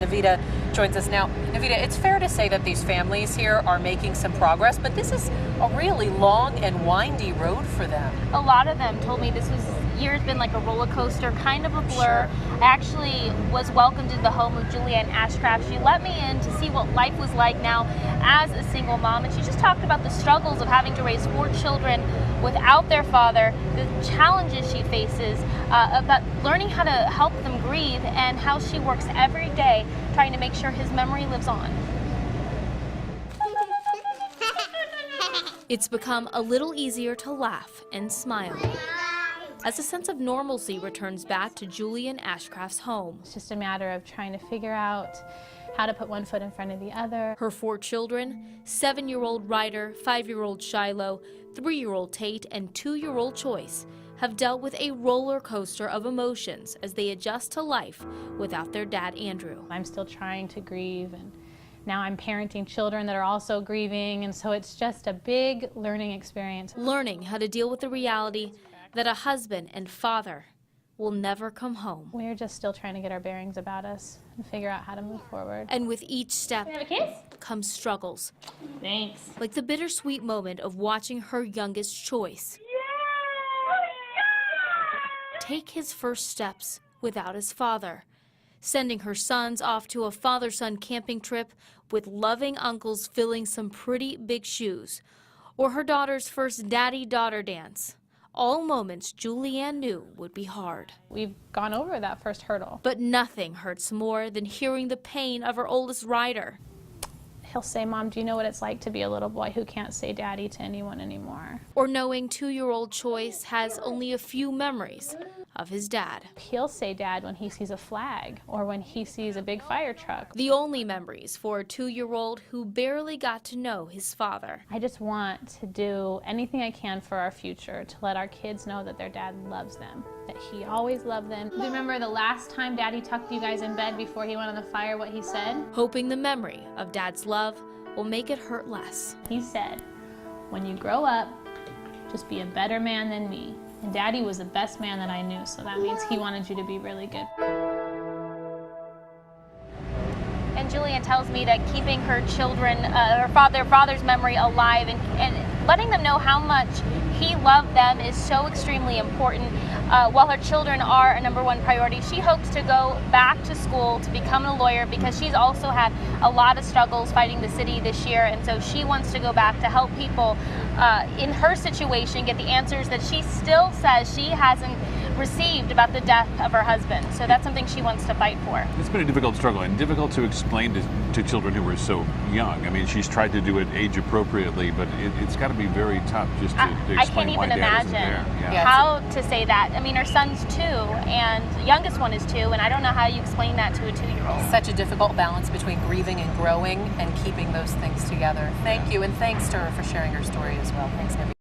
Navita joins us now. Navita, it's fair to say that these families here are making some progress, but this is a really long and windy road for them. A lot of them told me this year's been like a roller coaster, kind of a blur. Sure. I actually was welcomed into the home of Julian Ashcraft. She let me in to see what life was like now as a single mom, and she just talked about the struggles of having to raise 4 children without their father, the challenges she faces, about learning how to help them grieve, and how she works every day trying to make sure his memory lives on. It's become a little easier to laugh and smile as a sense of normalcy returns back to Julian Ashcraft's home. It's just a matter of trying to figure out how to put one foot in front of the other. Her 4 children, 7-year-old Ryder, 5-year-old Shiloh, 3-year-old Tate, and 2-year-old Choice, have dealt with a roller coaster of emotions as they adjust to life without their dad, Andrew. I'm still trying to grieve, and now I'm parenting children that are also grieving, and so it's just a big learning experience. Learning how to deal with the reality that a husband and father will never come home. We're just still trying to get our bearings about us and figure out how to move forward. And with each step Can I have a kiss? comes struggles. Thanks. Like the bittersweet moment of watching her youngest Choice take his first steps without his father, sending her sons off to a father-son camping trip with loving uncles filling some pretty big shoes, or her daughter's first daddy-daughter dance. All moments Julianne knew would be hard. We've gone over that first hurdle. But nothing hurts more than hearing the pain of her oldest Ryder. He'll say, "Mom, do you know what it's like to be a little boy who can't say daddy to anyone anymore?" Or knowing 2-year-old Choice has only a few memories of his dad. He'll say dad when he sees a flag or when he sees a big fire truck. The only memories for a 2-year-old who barely got to know his father. I just want to do anything I can for our future to let our kids know that their dad loves them, that he always loved them. Do you remember the last time Daddy tucked you guys in bed before he went on the fire, what he said? Hoping the memory of Dad's love will make it hurt less. He said, "When you grow up, just be a better man than me." And Daddy was the best man that I knew, so that means he wanted you to be really good. And Julian tells me that keeping her children, their father's memory alive, and letting them know how much he loved them is so extremely important. While her children are a #1 priority, she hopes to go back to school to become a lawyer because she's also had a lot of struggles fighting the city this year, and so she wants to go back to help people in her situation get the answers that she still says she hasn't received about the death of her husband. So that's something she wants to fight for. It's been a difficult struggle and difficult to explain to children who are so young. I mean, she's tried to do it age appropriately, but it's got to be very tough just to explain why Dad isn't there. Yeah. How to say that. I mean, her son's 2 and the youngest one is 2, and I don't know how you explain that to a 2-year-old. Such a difficult balance between grieving and growing and keeping those things together. Thank you, and thanks to her for sharing her story as well. Thanks, Navita.